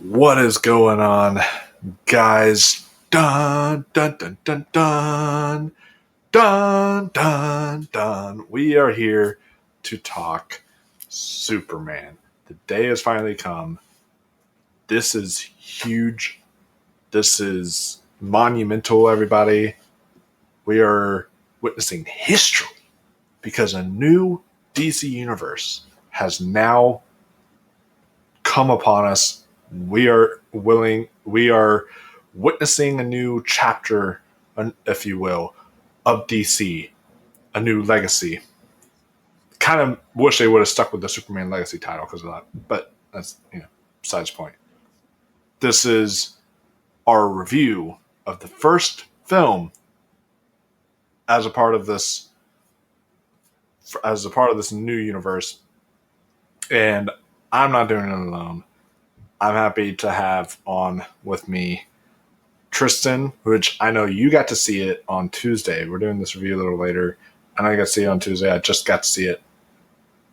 What is going on, guys? Dun dun dun dun dun dun dun dun. We are here to talk Superman. The day has finally come. This is huge. This is monumental, everybody. We are witnessing history because a new DC universe has now come upon us. We are witnessing a new chapter, if you will, of DC, a new legacy. Kind of wish they would have stuck with the Superman Legacy title because of that, but that's besides the point. This is our review of the first film as a part of this new universe, and I'm not doing it alone. I'm happy to have on with me Tristan, which I know you got to see it on Tuesday. We're doing this review a little later. I know you got to see it on Tuesday. I just got to see it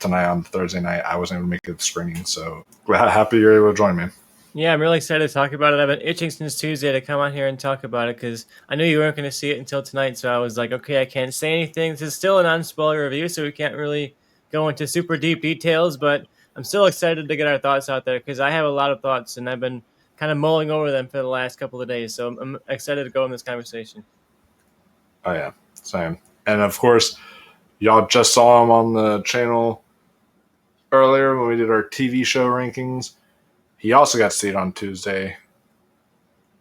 tonight on Thursday night. I wasn't able to make it to screening, so happy you're able to join me. Yeah, I'm really excited to talk about it. I've been itching since Tuesday to come on here and talk about it because I knew you weren't going to see it until tonight. So I was like, okay, I can't say anything. This is still a non-spoiler review, so we can't really go into super deep details, but I'm still excited to get our thoughts out there because I have a lot of thoughts and I've been kind of mulling over them for the last couple of days. So I'm excited to go in this conversation. Oh, yeah, same. And of course, y'all just saw him on the channel earlier when we did our TV show rankings. He also got to see it on Tuesday.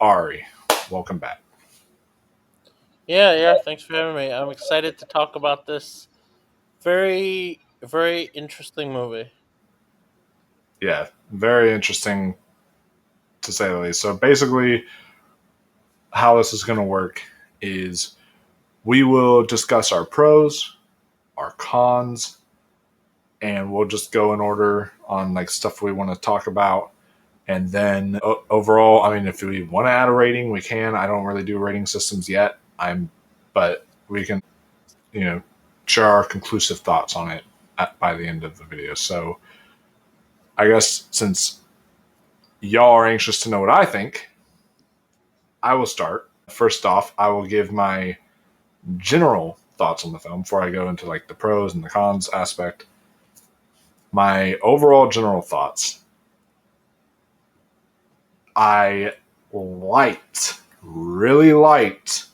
Ari, welcome back. Yeah. Thanks for having me. I'm excited to talk about this very, very interesting movie. Yeah, very interesting to say the least. So basically, how this is going to work is we will discuss our pros, our cons, and we'll just go in order on like stuff we want to talk about. And then overall, I mean, if we want to add a rating, we can. I don't really do rating systems yet. But we can, share our conclusive thoughts on it by the end of the video. So I guess since y'all are anxious to know what I think, I will start. First off, I will give my general thoughts on the film before I go into like the pros and the cons aspect. My overall general thoughts. I really liked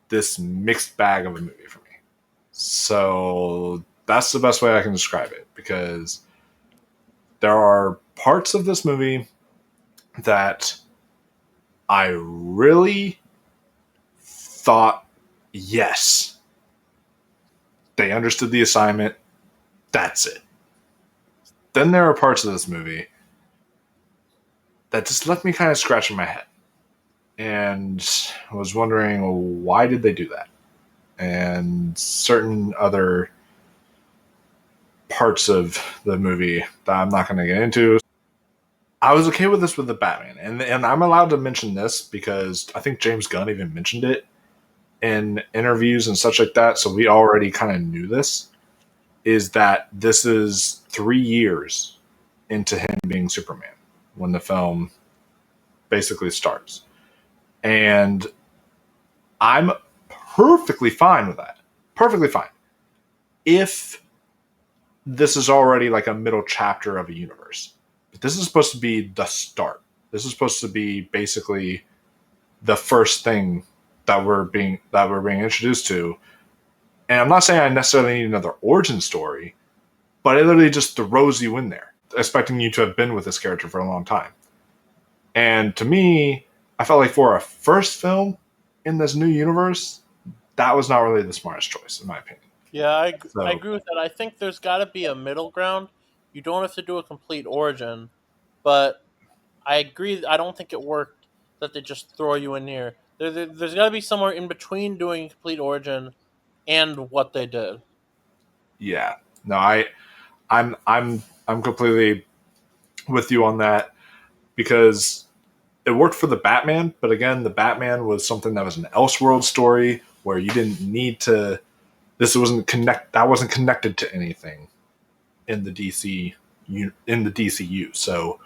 this mixed bag of a movie for me. So that's the best way I can describe it, because there are parts of this movie that I really thought, yes, they understood the assignment. That's it. Then there are parts of this movie that just left me kind of scratching my head. And I was wondering, well, why did they do that? And certain other parts of the movie that I'm not going to get into. I was okay with this with the Batman. And I'm allowed to mention this because I think James Gunn even mentioned it in interviews and such like that. So we already kind of knew this, is that this is 3 years into him being Superman when the film basically starts. And I'm perfectly fine with that. Perfectly fine. If this is already like a middle chapter of a universe. But this is supposed to be the start. This is supposed to be basically the first thing that we're being introduced to. And I'm not saying I necessarily need another origin story, but it literally just throws you in there, expecting you to have been with this character for a long time. And to me, I felt like for a first film in this new universe, that was not really the smartest choice, in my opinion. Yeah, I agree with that. I think there's got to be a middle ground. You don't have to do a complete origin, but I agree. I don't think it worked that they just throw you in here. There's got to be somewhere in between doing complete origin and what they did. Yeah. No, I'm completely with you on that, because it worked for the Batman, but again, the Batman was something that was an Elseworld story where you didn't need to. That wasn't connected to anything in the DCU. So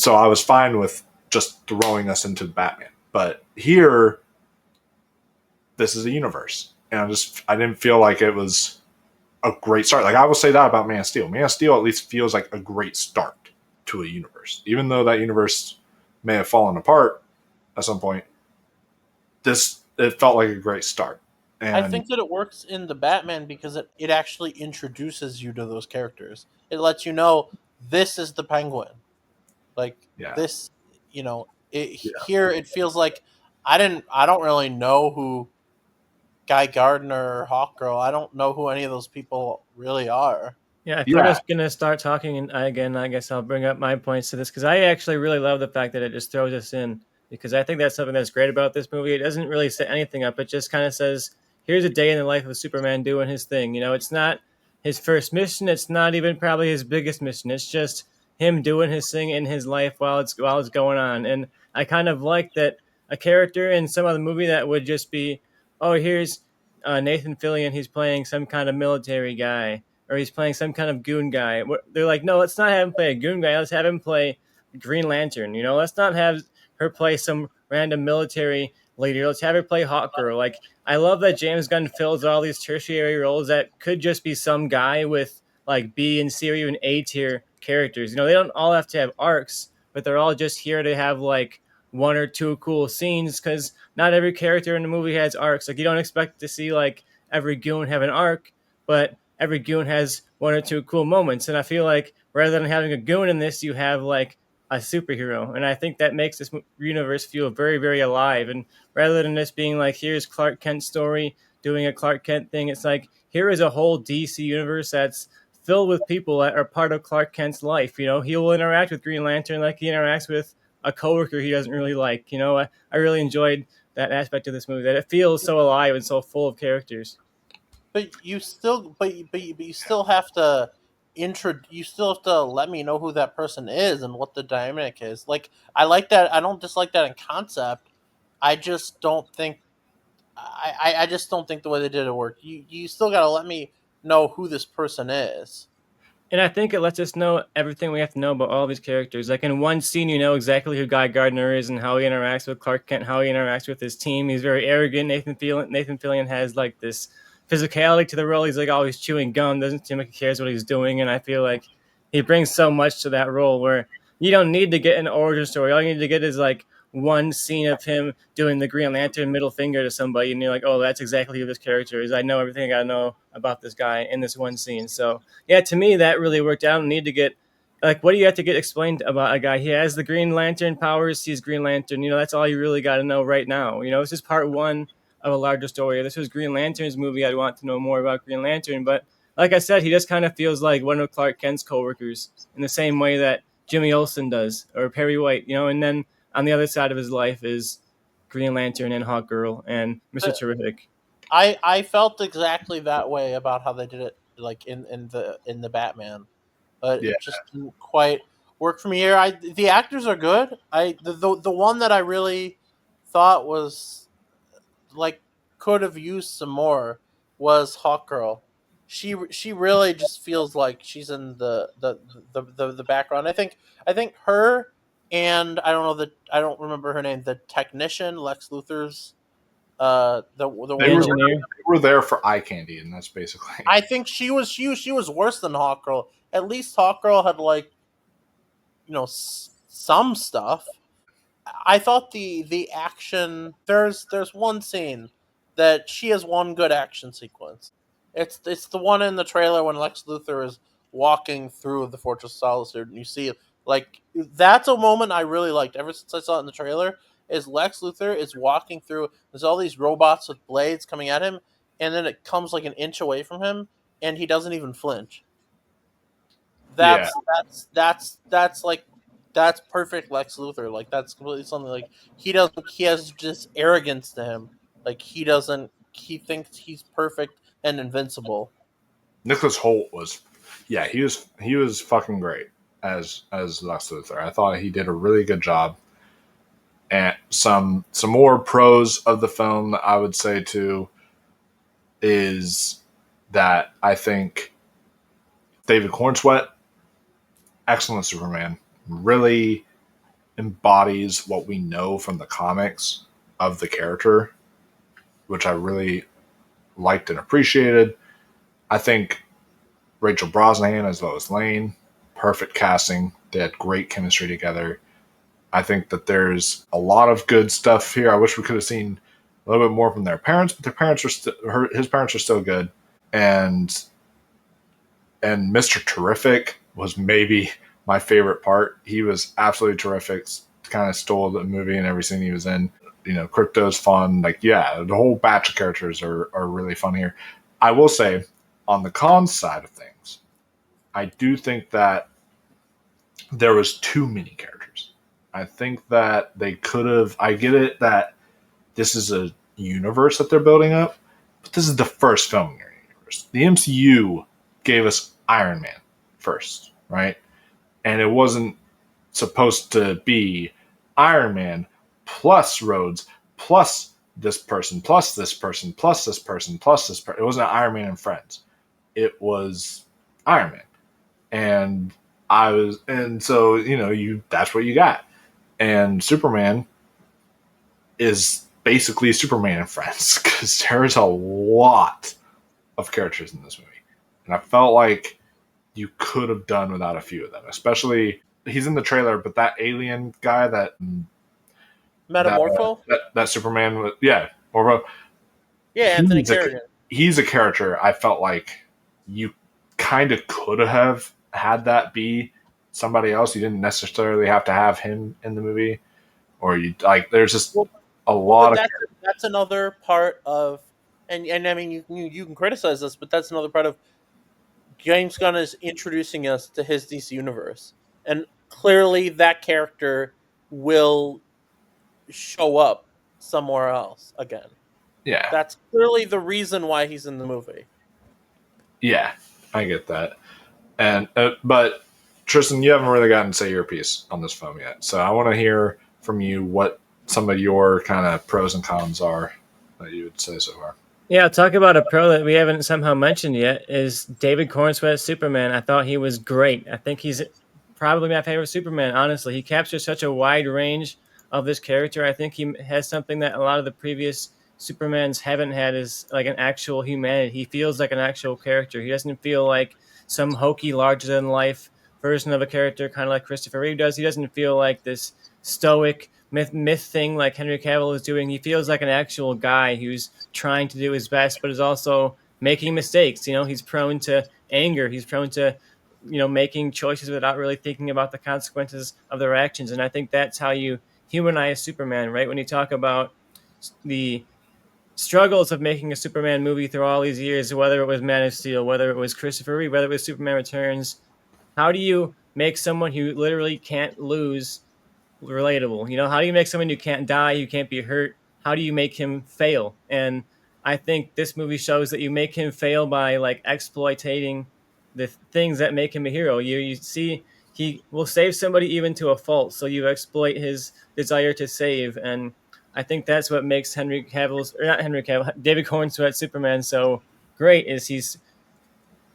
So I was fine with just throwing us into Batman. But here, this is a universe. And I didn't feel like it was a great start. Like, I will say that about Man of Steel. Man of Steel at least feels like a great start to a universe. Even though that universe may have fallen apart at some point, it felt like a great start. And I think that it works in the Batman because it actually introduces you to those characters. It lets you know this is the Penguin. Like yeah. this, here it feels like I don't really know who Guy Gardner or Hawkgirl. I don't know who any of those people really are. Yeah, I thought I was going to start talking, and again, I guess I'll bring up my points to this, because I actually really love the fact that it just throws us in, because I think that's something that's great about this movie. It doesn't really set anything up. It just kind of says, here's a day in the life of Superman doing his thing. It's not his first mission. It's not even probably his biggest mission. It's just him doing his thing in his life while it's going on. And I kind of like that a character in some other movie that would just be, oh, here's Nathan Fillion. He's playing some kind of military guy, or he's playing some kind of goon guy. They're like, no, let's not have him play a goon guy. Let's have him play Green Lantern. Let's not have her play some random military leader. Let's have her play Hawkgirl. Like, I love that James Gunn fills all these tertiary roles that could just be some guy with like B and C or even A tier characters. They don't all have to have arcs, but they're all just here to have like one or two cool scenes, because not every character in the movie has arcs. Like, you don't expect to see like every goon have an arc, but every goon has one or two cool moments. And I feel like rather than having a goon in this, you have like a superhero. And I think that makes this universe feel very, very alive. And rather than this being like, here's Clark Kent's story doing a Clark Kent thing, it's like, here is a whole DC universe that's filled with people that are part of Clark Kent's life. He will interact with Green Lantern like he interacts with a coworker he doesn't really like. I really enjoyed that aspect of this movie, that it feels so alive and so full of characters. But you still, you still have to you still have to let me know who that person is and what the dynamic is. Like, I like that. I don't dislike that in concept. I just don't think. I just don't think the way they did it worked. You still got to let me know who this person is. And I think it lets us know everything we have to know about all these characters. Like, in one scene, you know exactly who Guy Gardner is and how he interacts with Clark Kent, how he interacts with his team. He's very arrogant. Nathan Fillion has like this physicality to the role. He's like always chewing gum, doesn't seem like he cares what he's doing. And I feel like he brings so much to that role where you don't need to get an origin story. All you need to get is like one scene of him doing the Green Lantern middle finger to somebody, and you're like, oh, that's exactly who this character is. I know everything I gotta know about this guy in this one scene. So yeah, to me that really worked out. And need to get, like, what do you have to get explained about a guy? He has the Green Lantern powers, he's Green Lantern, that's all you really got to know right now. This is part one of a larger story. If this was Green Lantern's movie, I'd want to know more about Green Lantern. But like I said, he just kind of feels like one of Clark Kent's coworkers in the same way that Jimmy Olsen does, or Perry White, and then on the other side of his life is Green Lantern and Hawkgirl and Mr. Terrific. I felt exactly that way about how they did it, like in the Batman, but it just didn't quite work for me here. The actors are good. The one that I really thought was like could have used some more was Hawkgirl. She really just feels like she's in the background. I think her, and I don't remember her name, the technician, Lex Luthor's the engineer. They were there for eye candy, and that's basically. I think she was worse than Hawkgirl. At least Hawkgirl had like some stuff. I thought the action, there's one scene that she has one good action sequence. It's the one in the trailer when Lex Luthor is walking through the Fortress of Solitude, and you see, like, that's a moment I really liked ever since I saw it in the trailer. Is Lex Luthor is walking through, there's all these robots with blades coming at him, and then it comes like an inch away from him, and he doesn't even flinch. That's like, that's perfect Lex Luthor. Like, that's completely something, like, he has just arrogance to him. Like, he thinks he's perfect and invincible. Nicholas Hoult was, he was fucking great as Lex Luthor. I thought he did a really good job. And some more pros of the film that I would say too is that I think David Cornsweet, excellent Superman. Really embodies what we know from the comics of the character, which I really liked and appreciated. I think Rachel Brosnahan as Lois Lane, perfect casting. They had great chemistry together. I think that there's a lot of good stuff here. I wish we could have seen a little bit more from their parents, but their parents are his parents are still good. And Mr. Terrific was maybe my favorite part. He was absolutely terrific. Kind of stole the movie and every scene he was in. Crypto's fun. The whole batch of characters are really fun here. I will say, on the con side of things, I do think that there was too many characters. I think that they could have. I get it that this is a universe that they're building up, but this is the first film in your universe. The MCU gave us Iron Man first, right? And it wasn't supposed to be Iron Man plus Rhodes plus this person plus this person plus this person plus this person. It wasn't Iron Man and Friends. It was Iron Man. And so that's what you got. And Superman is basically Superman and Friends, because there's a lot of characters in this movie. And I felt like you could have done without a few of them, especially he's in the trailer, but that alien guy that Metamorpho? That Superman was, yeah, Morpho. Yeah, Anthony Carrigan. He's a character I felt like you kind of could have had that be somebody else. You didn't necessarily have to have him in the movie, or there's just a lot of. That's another part of, and I mean you can criticize this, but that's another part of James Gunn is introducing us to his DC universe, and clearly that character will show up somewhere else again. Yeah, that's clearly the reason why he's in the movie. Yeah, I get that, and but Tristan, you haven't really gotten to say your piece on this film yet, so I want to hear from you what some of your kind of pros and cons are that you would say so far. Yeah, I'll talk about a pro that we haven't somehow mentioned yet is David Cornsweet Superman. I thought he was great. I think he's probably my favorite Superman, honestly. He captures such a wide range of this character. I think he has something that a lot of the previous Supermans haven't had, is like an actual humanity. He feels like an actual character. He doesn't feel like some hokey, larger-than-life version of a character, kind of like Christopher Reeve does. He doesn't feel like this stoic myth thing like Henry Cavill is doing. He feels like an actual guy who's trying to do his best, but is also making mistakes. He's prone to anger. He's prone to, making choices without really thinking about the consequences of their actions. And I think that's how you humanize Superman, right? When you talk about the struggles of making a Superman movie through all these years, whether it was Man of Steel, whether it was Christopher Reeve, whether it was Superman Returns, how do you make someone who literally can't lose relatable? How do you make someone who can't die, who can't be hurt? How do you make him fail? And I think this movie shows that you make him fail by exploiting the things that make him a hero. You see, he will save somebody even to a fault, so you exploit his desire to save. And I think that's what makes David Cornsweet Superman so great, is he's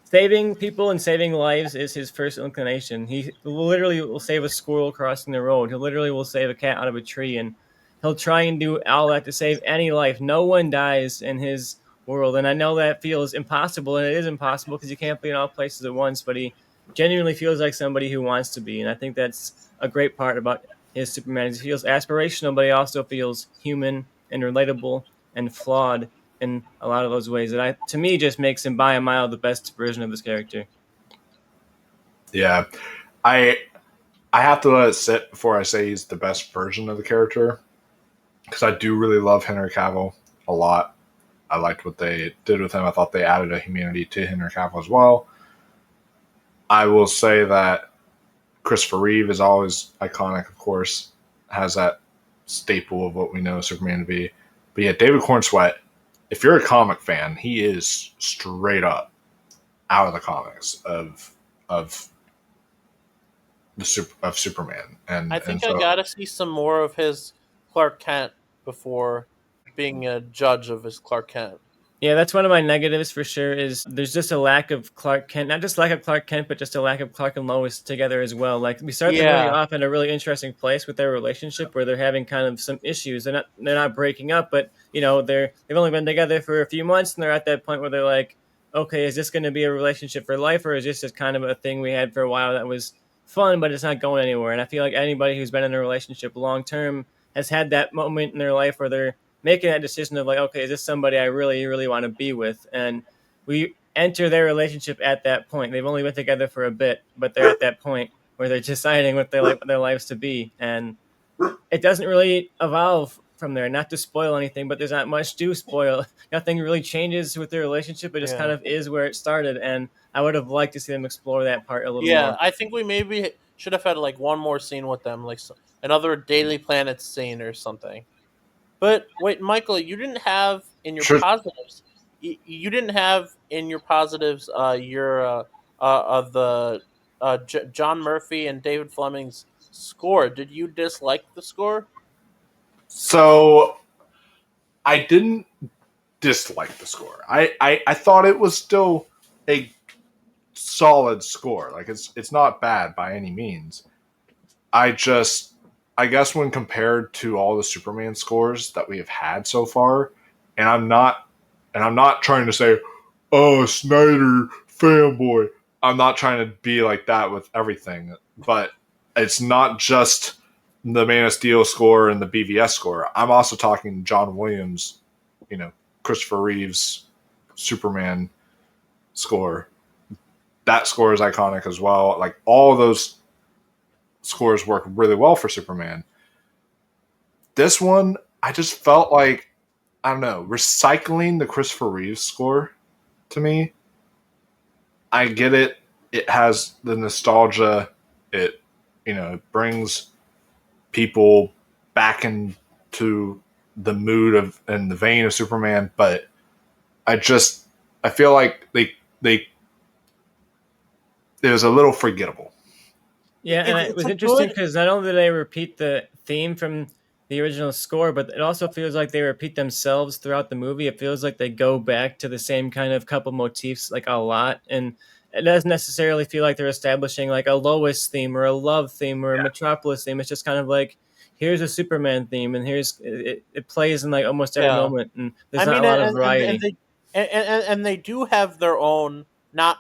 saving people and saving lives is his first inclination. He literally will save a squirrel crossing the road. He literally will save a cat out of a tree, and he'll try and do all that to save any life. No one dies in his world, and I know that feels impossible, and it is impossible because you can't be in all places at once, but he genuinely feels like somebody who wants to be, and I think that's a great part about his Superman. He feels aspirational, but he also feels human and relatable and flawed in a lot of those ways that to me just makes him by a mile the best version of this character. Yeah, I have to let it sit before I say he's the best version of the character, because I do really love Henry Cavill a lot. I liked what they did with him. I thought they added a humanity to Henry Cavill as well. I will say that Christopher Reeve is always iconic, of course, has that staple of what we know Superman to be. But yeah, David Cornsweet, if you're a comic fan, he is straight up out of the comics of Superman. And I think I gotta see some more of his Clark Kent before being a judge of his Clark Kent. Yeah, that's one of my negatives for sure. Is there's just a lack of Clark Kent, not just lack of Clark Kent, but just a lack of Clark and Lois together as well. Like we start the movie Yeah, off in a really interesting place with their relationship, where they're having kind of some issues. They're not breaking up, but they've only been together for a few months, and they're at that point where they're like, okay, is this going to be a relationship for life, or is this just kind of a thing we had for a while that was fun, but it's not going anywhere? And I feel like anybody who's been in a relationship long term has had that moment in their life where they're making that decision of like, okay, is this somebody I really, really want to be with? And we enter their relationship at that point. They've only been together for a bit, but they're at that point where they're deciding what they like their lives to be. And it doesn't really evolve from there. Not to spoil anything, but there's not much to spoil. Nothing really changes with their relationship. It just kind yeah, of is where it started. And I would have liked to see them explore that part a little yeah. more. I think we maybe should have had like one more scene with them, like another Daily Planet scene or something. But wait, Michael, you didn't have in your Sure. positives. You didn't have in your positives your the John Murphy and David Fleming's score. Did you dislike the score? So I didn't dislike the score. I thought it was still a solid score. Like it's not bad by any means. I just I guess when compared to all the Superman scores that we have had so far, and I'm not trying to say, oh, Snyder fanboy. I'm not trying to be like that with everything, but it's not just the Man of Steel score and the BVS score. I'm also talking John Williams, Christopher Reeves Superman score. That score is iconic as well. Like all of those scores work really well for Superman. This one, I just felt like, I don't know, recycling the Christopher Reeves score to me. I get it. It has the nostalgia. It brings people back into the mood of and the vein of Superman, but I feel like they it was a little forgettable. Yeah, and it It's was a interesting good. because not only did they repeat the theme from the original score, but it also feels like they repeat themselves throughout the movie. It feels like they go back to the same kind of couple motifs like a lot, and it doesn't necessarily feel like they're establishing like a Lois theme or a love theme or a Metropolis theme. It's just kind of like here's a Superman theme, and it plays in like almost every Yeah, moment, and I there's not a mean, lot of and variety. they and they do have their own, not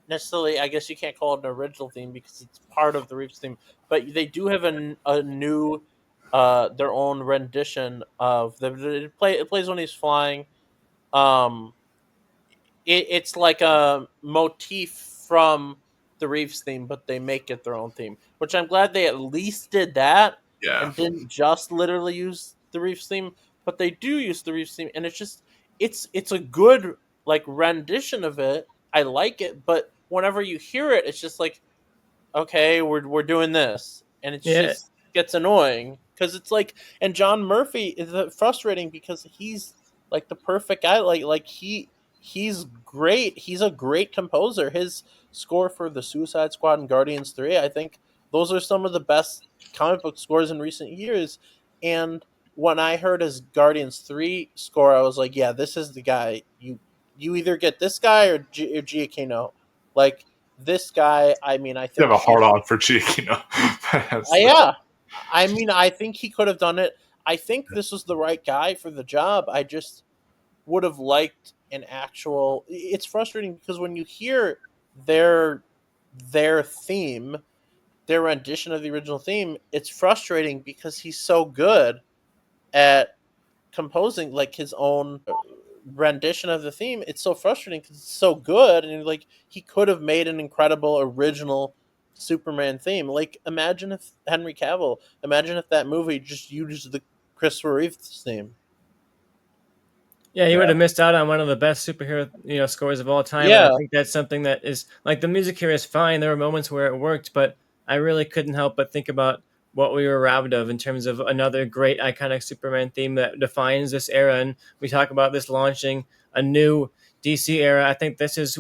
necessarily. I guess you can't call it an original theme because it's part of the Reeves theme, but they do have a new, their own rendition of it plays when he's flying. Um, it's like a motif from the Reeves theme, but they make it their own theme, which I'm glad they at least did that Yeah. and didn't just literally use the Reeves theme, but they do use the Reeves theme, and it's a good like rendition of it. I like it, but whenever you hear it, it's just like, okay, we're doing this, and it Yeah, just gets annoying because it's like, and John Murphy is frustrating because he's like the perfect guy, he's great. He's a great composer. His score for the Suicide Squad and Guardians 3, I think those are some of the best comic book scores in recent years. And when I heard his Guardians 3 score, I was like, yeah, this is the guy. You either get this guy or Giacchino. Like, this guy, I mean, I You think have a hard he, on for Cheek, yeah, I mean, I think he could have done it. I think this was the right guy for the job. I just would have liked an actual. It's frustrating because when you hear their their theme, their rendition of the original theme, it's frustrating because he's so good at composing like his own rendition of the theme. It's so frustrating because it's so good, and like he could have made an incredible original Superman theme. Like, imagine if Henry Cavill, imagine if that movie just used the Christopher Reeves theme. yeah, he Yeah. would have missed out on one of the best superhero, scores of all time. And I Yeah, think that's something that is like the music here is fine. There were moments where it worked, but I really couldn't help but think about what we were robbed of in terms of another great iconic Superman theme that defines this era. And we talk about this launching a new DC era. I think this is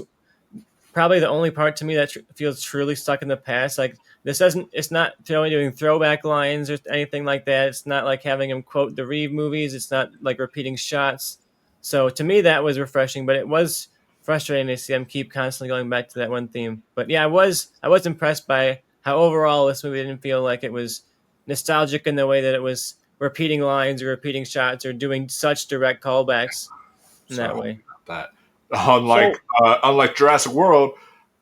probably the only part to me that feels truly stuck in the past. Like this doesn't, it's not throwing doing throwback lines or anything like that. It's not like having him quote the Reeve movies. It's not like repeating shots. So to me, that was refreshing, but it was frustrating to see them keep constantly going back to that one theme. But yeah, I was impressed by how overall this movie didn't feel like it was nostalgic in the way that it was repeating lines or repeating shots or doing such direct callbacks in So that way. that So, unlike Jurassic World,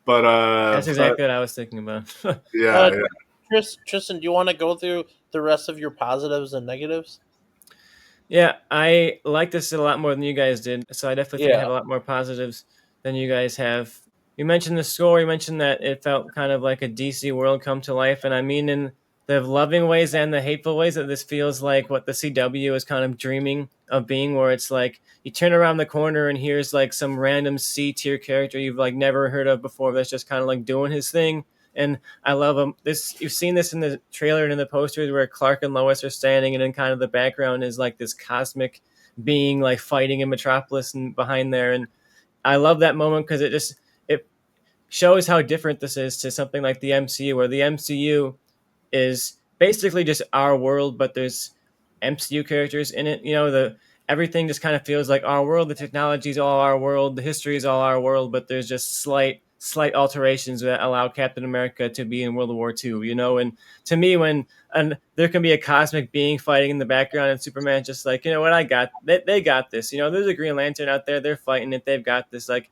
That's but exactly what I was thinking about. yeah, Tristan, do you want to go through the rest of your positives and negatives? Yeah, I like this a lot more than you guys did. So I definitely think I have Yeah. a lot more positives than you guys have. You mentioned the score. You mentioned that it felt kind of like a DC world come to life, and I mean in the loving ways and the hateful ways that this feels like what the CW is kind of dreaming of being, where it's like you turn around the corner and here's like some random C tier character you've like never heard of before that's just kind of like doing his thing. And I love him. This you've seen this in the trailer and in the posters where Clark and Lois are standing, and in kind of the background is like this cosmic being like fighting in Metropolis and behind there. And I love that moment because it shows how different this is to something like the MCU, where the MCU is basically just our world, but there's MCU characters in it. The everything just kind of feels like our world. The technology is all our world. The history is all our world, but there's just slight alterations that allow Captain America to be in World War II. And to me, when and there can be a cosmic being fighting in the background, and Superman just like, you know what, they got this. There's a Green Lantern out there. They're fighting it. They've got this. Like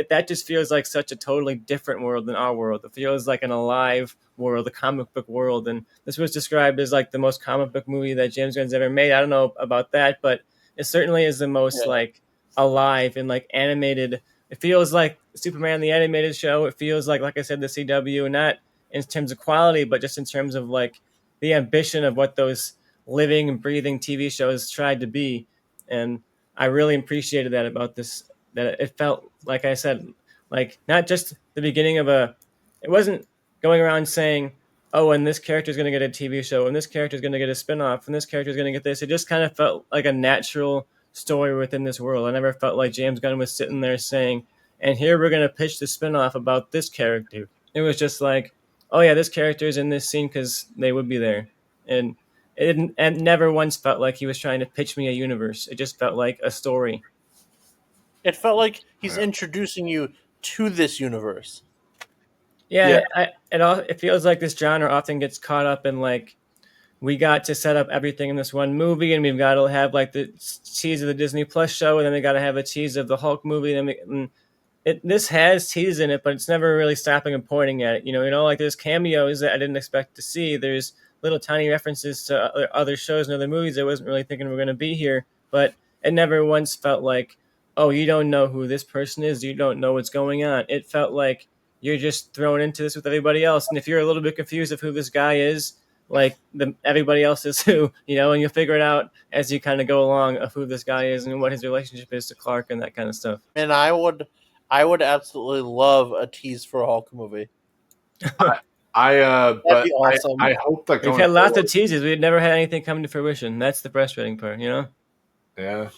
that just feels like such a totally different world than our world. It feels like an alive world, a comic book world. And this was described as like the most comic book movie that James Gunn's ever made. I don't know about that, but it certainly is the most Yeah. like alive and like animated. It feels like Superman the animated show. It feels like I said, the CW, not in terms of quality, but just in terms of like the ambition of what those living and breathing TV shows tried to be. And I really appreciated that about this, that it felt, like I said, like not just the beginning of it wasn't going around saying, oh, and this character is going to get a TV show, and this character is going to get a spinoff, and this character is going to get this. It just kind of felt like a natural story within this world. I never felt like James Gunn was sitting there saying, and here we're going to pitch the spinoff about this character. It was just like, oh yeah, this character is in this scene because they would be there. And it never once felt like he was trying to pitch me a universe. It just felt like a story. It felt like he's Yeah. introducing you to this universe. Yeah, it feels like this genre often gets caught up in like we got to set up everything in this one movie, and we've got to have like the tease of the Disney Plus show, and then we got to have a tease of the Hulk movie. And this has tease in it, but it's never really stopping and pointing at it. Like there's cameos that I didn't expect to see. There's little tiny references to other shows and other movies I wasn't really thinking were going to be here, but it never once felt like, oh, you don't know who this person is, you don't know what's going on. It felt like you're just thrown into this with everybody else, and if you're a little bit confused of who this guy is, like everybody else is who, and you'll figure it out as you kind of go along of who this guy is and what his relationship is to Clark and that kind of stuff. And I would absolutely love a tease for a Hulk movie. But That'd be awesome. I hope that We've had lots of teases. We've never had anything come to fruition. That's the frustrating part, Yeah,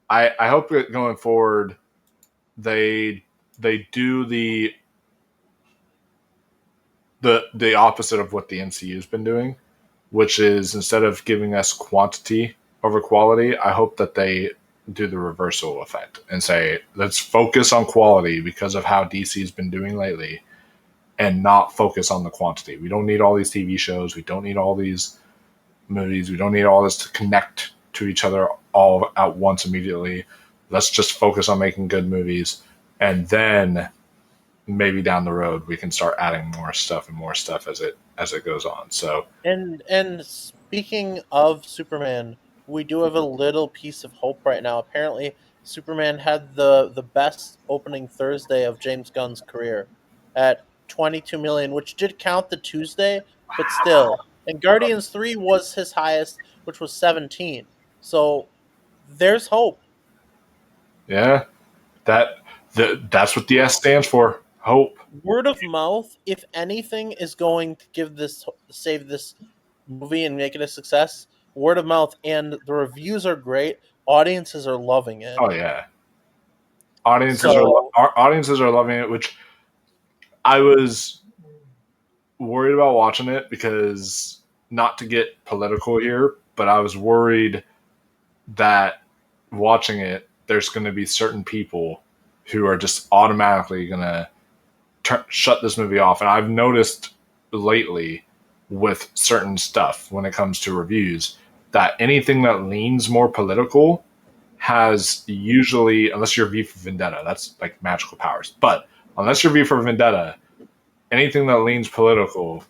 I hope that going forward, they do the opposite of what the MCU's been doing, which is instead of giving us quantity over quality, I hope that they do the reversal effect and say, let's focus on quality because of how DC's been doing lately and not focus on the quantity. We don't need all these TV shows. We don't need all these movies. We don't need all this to connect to each other all at once immediately. Let's just focus on making good movies. And then maybe down the road we can start adding more stuff as it goes on. So And speaking of Superman, we do have a little piece of hope right now. Apparently, Superman had the best opening Thursday of James Gunn's career at 22 million, which did count the Tuesday, but still. And Guardians 3 was his highest, which was 17. So there's hope. yeah, that's what the S stands for. Hope. Word of mouth, if anything, is going to save this movie and make it a success. Word of mouth, and the reviews are great. Audiences are loving it. Oh yeah, So- audiences are loving it. Which I was worried about watching it because, not to get political here, but I was worried that watching it there's going to be certain people who are just automatically going to shut this movie off. And I've noticed lately with certain stuff when it comes to reviews that anything that leans more political has usually, unless you're V for Vendetta, that's like magical powers. But unless you're V for Vendetta, anything that leans political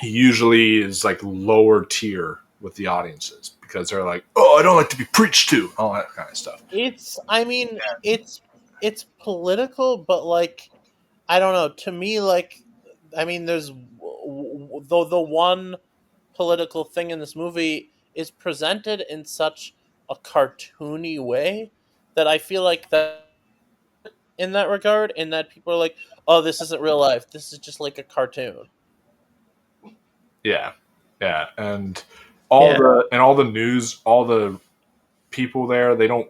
usually is like lower tier with the audiences because they're like, oh, I don't like to be preached to, all that kind of stuff. I mean, it's political, but like, I don't know. To me, like, I mean, there's the one political thing in this movie is presented in such a cartoony way that I feel like that in that regard, in that people are like, oh, this isn't real life. This is just like a cartoon. Yeah, yeah, and Yeah. all the news, all the people there, they don't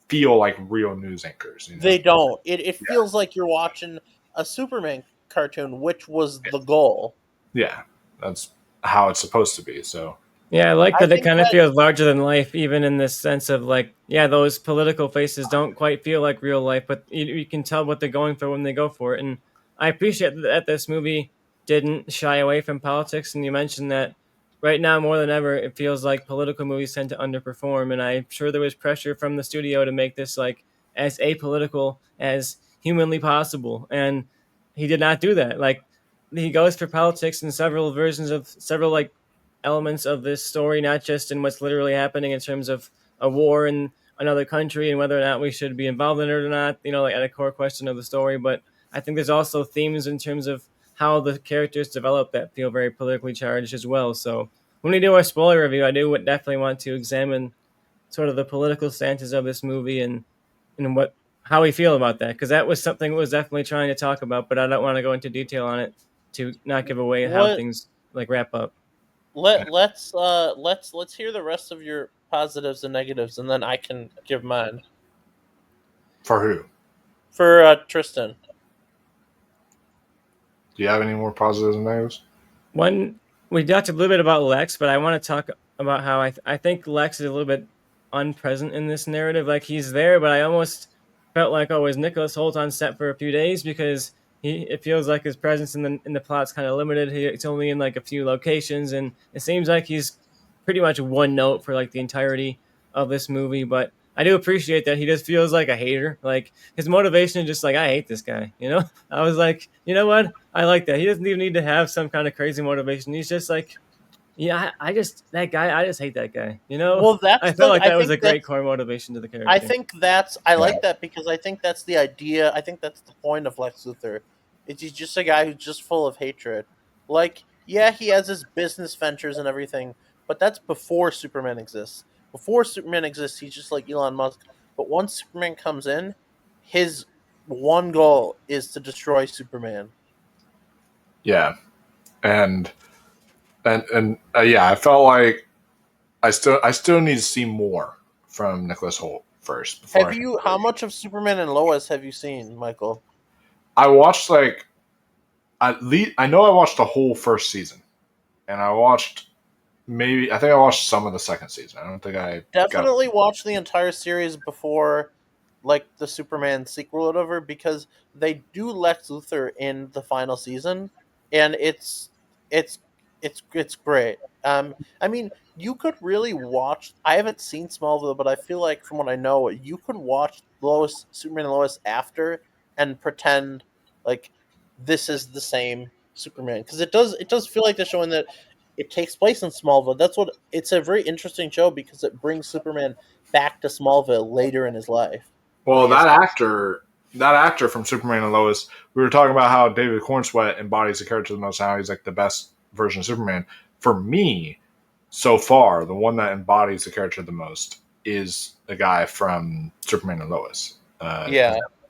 feel like real news anchors. You know? They don't. It feels like you're watching a Superman cartoon, which was the goal. Yeah, that's how it's supposed to be. So Yeah, I like I that it think kind of that feels larger than life, even in this sense of like, yeah, those political faces don't quite feel like real life, but you can tell what they're going for when they go for it. And I appreciate that this movie didn't shy away from politics. And you mentioned that right now more than ever, it feels like political movies tend to underperform. And I'm sure there was pressure from the studio to make this like as apolitical as humanly possible. And he did not do that. Like he goes for politics in several versions of several like elements of this story, not just in what's literally happening in terms of a war in another country and whether or not we should be involved in it or not, like at a core question of the story. But I think there's also themes in terms of how the characters develop that feel very politically charged as well. So when we do our spoiler review, I do definitely want to examine sort of the political stances of this movie and what how we feel about that, because that was something we was definitely trying to talk about, but I don't want to go into detail on it to not give away how what things like wrap up. let's hear the rest of your positives and negatives, and then I can give mine for who? for Tristan. Do you have any more positives and negatives? One, we talked a little bit about Lex, but I want to talk about how I think Lex is a little bit unpresent in this narrative. Like he's there, but I almost felt like, oh, is Nicholas Holt on set for a few days, because it feels like his presence in the plot's kind of limited. It's only in like a few locations, and it seems like he's pretty much one note for like the entirety of this movie. But I do appreciate that he just feels like a hater. Like his motivation is just like, I hate this guy. I was like, you know what? I like that. He doesn't even need to have some kind of crazy motivation. He's just like, yeah, I just that guy. I just hate that guy. Well, I felt like that was a great core motivation to the character. I think I like that because I think that's the idea. I think that's the point of Lex Luthor. He's just a guy who's just full of hatred. Like, yeah, he has his business ventures and everything, but that's before Superman exists. Before Superman exists, he's just like Elon Musk. But once Superman comes in, his one goal is to destroy Superman. Yeah, and yeah, I felt like I still need to see more from Nicholas Holt first. How much of Superman and Lois have you seen, Michael? I watched like at least I know I watched the whole first season, and I watched I think I watched some of the second season. I don't think I definitely watched the entire series before like the Superman sequel or whatever, because they do Lex Luthor in the final season, and it's great. I mean, you could really watch. I haven't seen Smallville, but I feel like from what I know, you could watch Superman and Lois after, and pretend like this is the same Superman, because it does feel like they're showing that it takes place in Smallville. It's a very interesting show because it brings Superman back to Smallville later in his life. Well, that actor from Superman and Lois, we were talking about how David Cornsweet embodies the character the most, how he's like the best version of Superman. For me, so far, the one that embodies the character the most is the guy from Superman and Lois.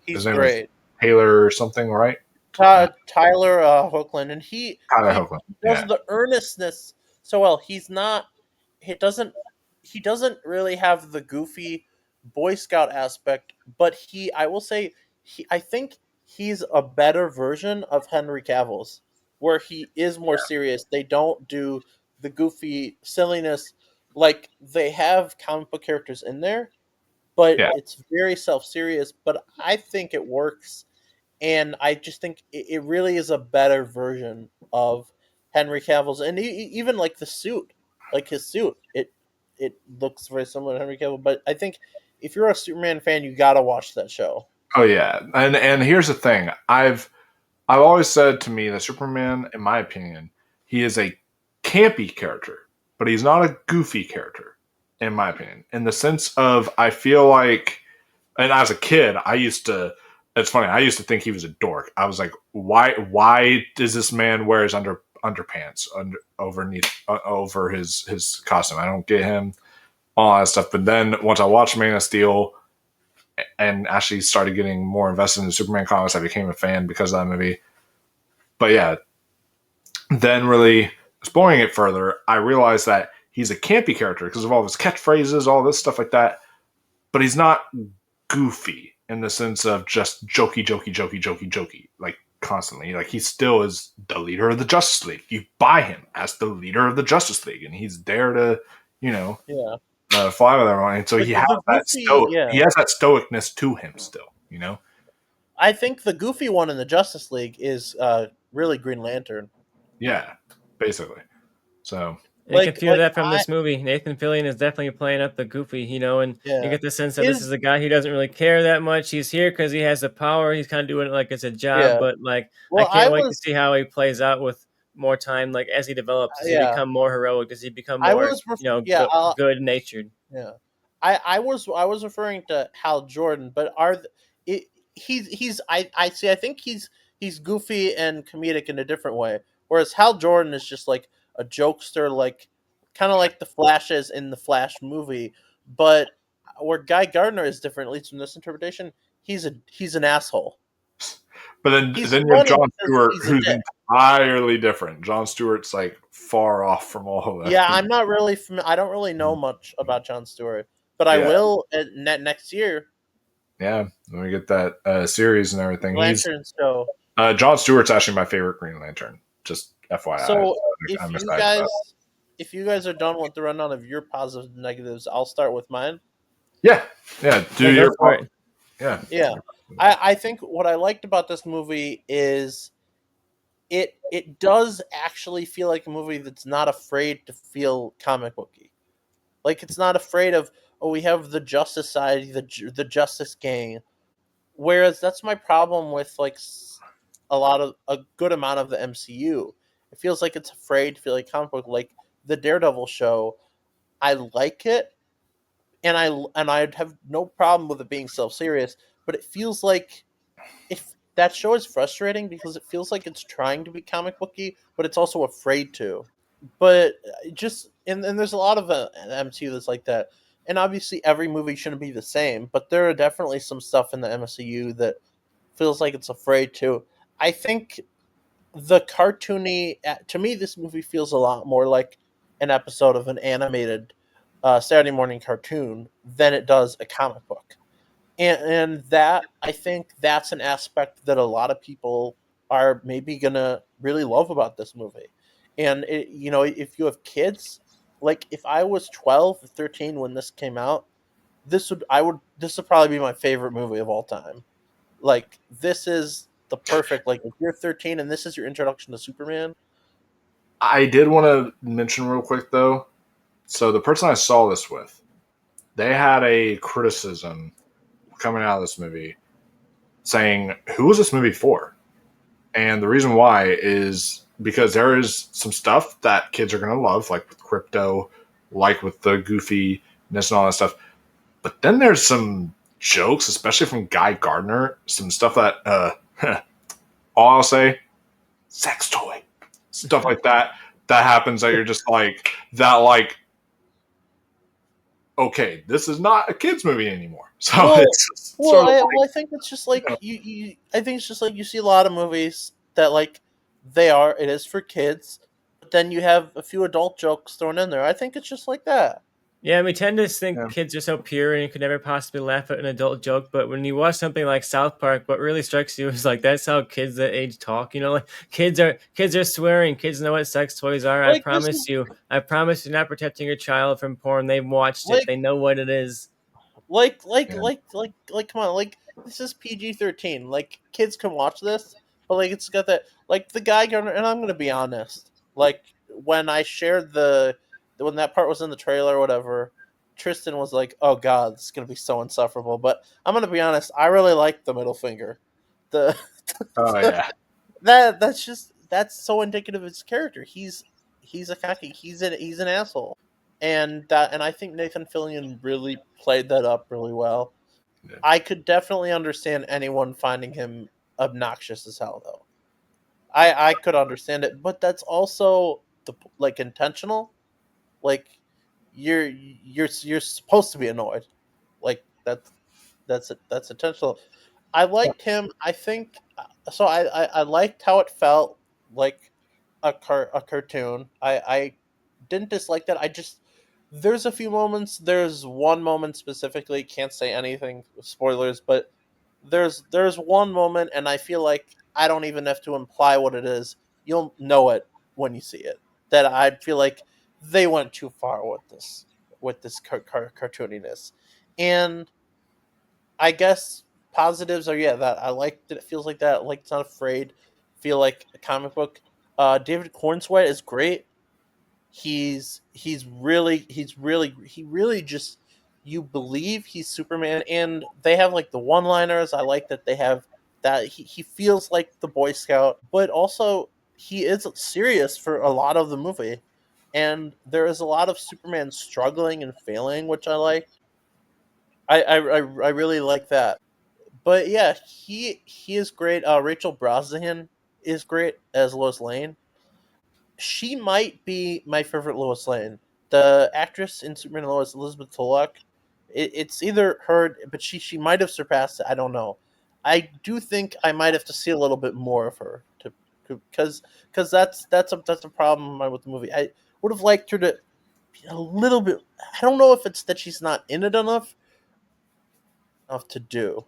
He's great. Taylor or something, right? Tyler Hoechlin, and he Hoechlin does the earnestness so well. He doesn't really have the goofy Boy Scout aspect, but I will say I think he's a better version of Henry Cavill's, where he is more serious. They don't do the goofy silliness. Like, they have comic book characters in there, but Yeah. it's very self-serious. But I think it works, and I just think it really is a better version of Henry Cavill's, and even like the suit, like his suit, it looks very similar to Henry Cavill. But I think if you're a Superman fan, you gotta watch that show. Oh yeah, and here's the thing. I've always said to me that Superman, in my opinion, he is a campy character, but he's not a goofy character, in my opinion. In the sense of, I feel like, and as a kid, I used to. It's funny. I used to think he was a dork. I was like, why does this man wear his underpants over his costume? I don't get him, all that stuff. But then once I watched Man of Steel and actually started getting more invested in the Superman comics, I became a fan because of that movie. But yeah, then really exploring it further, I realized that he's a campy character because of all of his catchphrases, all this stuff like that. But he's not goofy in the sense of just jokey, like constantly. Like, he still is the leader of the Justice League. You buy him as the leader of the Justice League, and he's there to, Yeah. fly with everyone. And so Like, he has he has that stoicness to him still. I think the goofy one in the Justice League is really Green Lantern. Yeah, basically. So You can feel that from this movie. Nathan Fillion is definitely playing up the goofy, and you get the sense that this is a guy who doesn't really care that much. He's here because he has the power. He's kind of doing it like it's a job, but like, I can't wait to see how he plays out with more time. Like, as he develops, does he become more heroic? Does he become more, good natured? Yeah, I was referring to Hal Jordan, but he's I see. I think he's goofy and comedic in a different way, whereas Hal Jordan is just like a jokester, like kind of like the Flash is in the Flash movie, but where Guy Gardner is different, at least in this interpretation, he's an asshole. But then you have John Stewart, who's entirely different. John Stewart's like far off from all of that. Yeah, I'm not really I don't really know much about John Stewart, but I will next year. Yeah, when we get that series and everything. Lantern show. John Stewart's actually my favorite Green Lantern. Just FYI. So if you guys are done with the rundown of your positives and negatives, I'll start with mine. Yeah. Do your part. Yeah. I think what I liked about this movie is it does actually feel like a movie that's not afraid to feel comic booky. Like, it's not afraid of, we have the Justice Society, the Justice Gang. Whereas that's my problem with like a good amount of the MCU. It feels like it's afraid to feel like comic book. Like the Daredevil show, I like it, and I'd have no problem with it being self-serious, but it feels like if that show is frustrating because it feels like it's trying to be comic booky, but it's also afraid to. But just and there's a lot of MCU that's like that. And obviously every movie shouldn't be the same, but there are definitely some stuff in the MCU that feels like it's afraid to. I think the cartoony, to me, this movie feels a lot more like an episode of an animated Saturday morning cartoon than it does a comic book. And that, I think that's an aspect that a lot of people are maybe going to really love about this movie. And, if you have kids, like if I was 12 or 13 when this came out, this would probably be my favorite movie of all time. Like, this is the perfect, like, if you're 13 and this is your introduction to Superman. I did want to mention real quick, though. So the person I saw this with, they had a criticism coming out of this movie saying, who was this movie for? And the reason why is because there is some stuff that kids are going to love, like with crypto, like with the goofiness and all that stuff. But then there's some jokes, especially from Guy Gardner, some stuff that, all I'll say, sex toy. Stuff like that happens that you're just like, okay, this is not a kid's movie anymore. So I think it's just like I think it's just like you see a lot of movies that like it is for kids, but then you have a few adult jokes thrown in there. I think it's just like that. Yeah, we tend to think kids are so pure and you could never possibly laugh at an adult joke. But when you watch something like South Park, what really strikes you is like that's how kids that age talk. Like kids are swearing. Kids know what sex toys are. Like, I promise you, not protecting your child from porn. They've watched it. They know what it is. Come on, like this is PG-13. Like kids can watch this, but like it's got that like the guy and I'm gonna be honest. Like when I shared when that part was in the trailer or whatever, Tristan was like, "Oh God, this is gonna be so insufferable." But I'm gonna be honest. I really like the middle finger. The Oh yeah, that's so indicative of his character. He's a cocky. He's an asshole, and I think Nathan Fillion really played that up really well. yeah. I could definitely understand anyone finding him obnoxious as hell, though. I could understand it, but that's also like intentional. Like you're supposed to be annoyed. Like that's intentional. I liked him. I think so. I liked how it felt like a cartoon. I didn't dislike that. I just there's a few moments. There's one moment specifically. Can't say anything spoilers, but there's one moment, and I feel like I don't even have to imply what it is. You'll know it when you see it. That I feel like they went too far with this cartooniness, and I guess positives are that I like that it feels like that. Like it's not afraid. Feel like a comic book. David Cornsweet is great. He really just you believe he's Superman, and they have like the one liners. I like that they have that he feels like the Boy Scout, but also he is serious for a lot of the movie, and there is a lot of Superman struggling and failing, which I like. I really like that. But yeah, he is great. Rachel Brosnahan is great as Lois Lane. She might be my favorite Lois Lane. The actress in Superman and Lois, Elizabeth Tulloch. It's either her, but she might have surpassed it. I don't know. I do think I might have to see a little bit more of her to because that's a problem with the movie. I would have liked her to be a little bit. I don't know if it's that she's not in it enough to do,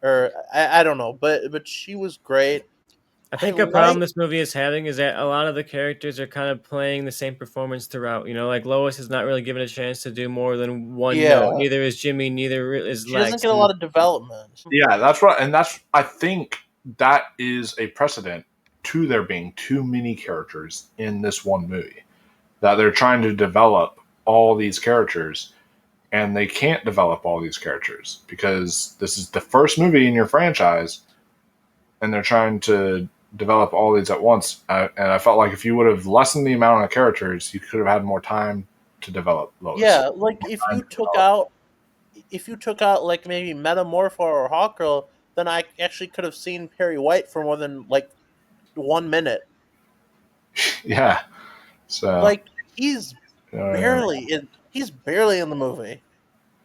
or I don't know, but she was great. I I think a problem like this movie is having is that a lot of the characters are kind of playing the same performance throughout. Like Lois is not really given a chance to do more than one note. yeah. Neither is Jimmy. Neither is She doesn't Lex. get a And lot of development. Yeah, that's right, and that's I think that is a precedent to there being too many characters in this one movie. That they're trying to develop all these characters, and they can't develop all these characters because this is the first movie in your franchise, and they're trying to develop all these at once. And I felt like if you would have lessened the amount of characters, you could have had more time to develop Lois. Yeah, like Time to develop. if you took out like maybe Metamorpho or Hawkgirl, then I actually could have seen Perry White for more than like 1 minute. Yeah. So Like he's uh, he's barely in the movie.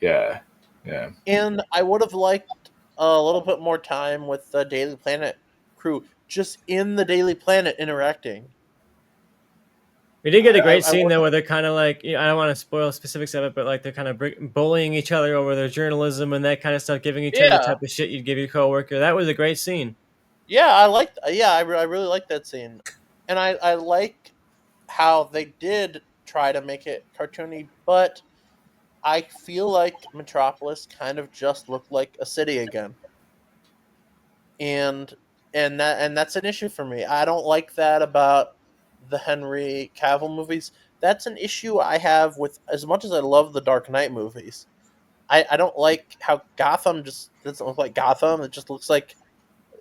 yeah, yeah. And I would have liked a little bit more time with the Daily Planet crew just in the Daily Planet interacting. we did get a great I scene would though, where they're kind of like, I don't want to spoil specifics of it, but like they're kind of bullying each other over their journalism and that kind of stuff, giving each other the yeah. type of shit you'd give your coworker. That was a great scene. I really liked that scene. And I like how they did try to make it cartoony, but I feel like Metropolis kind of just looked like a city again. And that's an issue for me. I don't like that about the Henry Cavill movies. That's an issue I have with as much as I love the Dark Knight movies. I don't like how Gotham just doesn't look like Gotham. It just looks like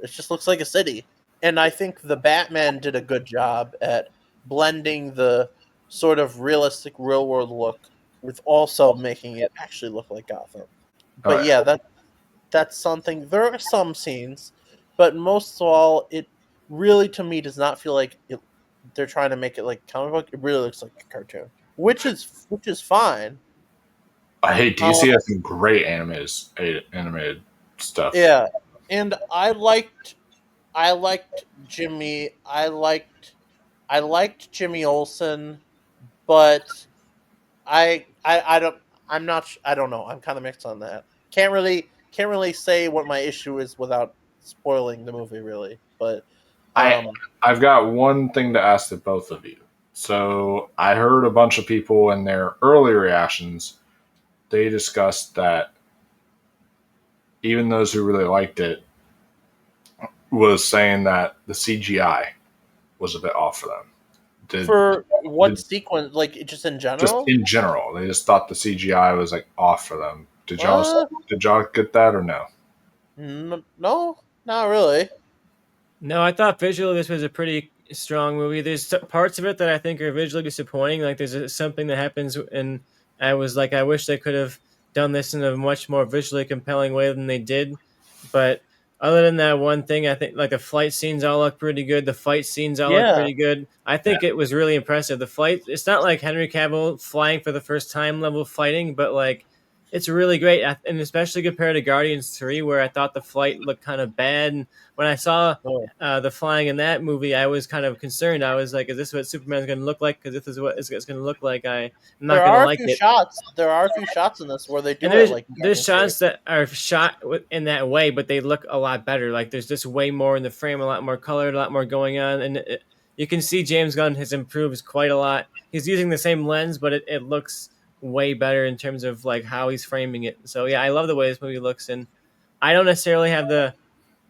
a city. And I think the Batman did a good job at blending the sort of realistic real world look with also making it actually look like Gotham. All But right. yeah, that's something. There are some scenes, but most of all, it really to me does not feel like they're trying to make it like a comic book. It really looks like a cartoon, which is fine. Hey, Um, DC has some great animated stuff. yeah, and I liked Jimmy. I liked Jimmy Olsen, but I don't I don't know. I'm kind of mixed on that. Can't really say what my issue is without spoiling the movie really. But I um I've got one thing to ask the both of you. So I heard a bunch of people in their early reactions. They discussed that even those who really liked it, was saying that the CGI was a bit off for them. For what sequence? Like just in Just general? in general, they just thought the CGI was like off for them. Did y'all get that or no? No, not really. No, I thought visually this was a pretty strong movie. There's parts of it that I think are visually disappointing. Like there's something that happens, and I was like, I wish they could have done this in a much more visually compelling way than they did. But other than that one thing, I think like the flight scenes all look pretty good. The fight scenes all look pretty good. I think it was really impressive. The flight, it's not like Henry Cavill flying for the first time level fighting, but like it's really great, and especially compared to Guardians 3, where I thought the flight looked kind of bad. And when I saw the flying in that movie, I was kind of concerned. I was like, "Is this what Superman's going to look like? Because if this is what it's going to look like, I'm not going to like it." There are a few shots in this where they do and it like there's shots that are shot in that way, but they look a lot better. Like there's just way more in the frame, a lot more color, a lot more going on, and you can see James Gunn has improved quite a lot. He's using the same lens, but it looks way better in terms of like how he's framing it. So yeah, I love the way this movie looks, and I don't necessarily have the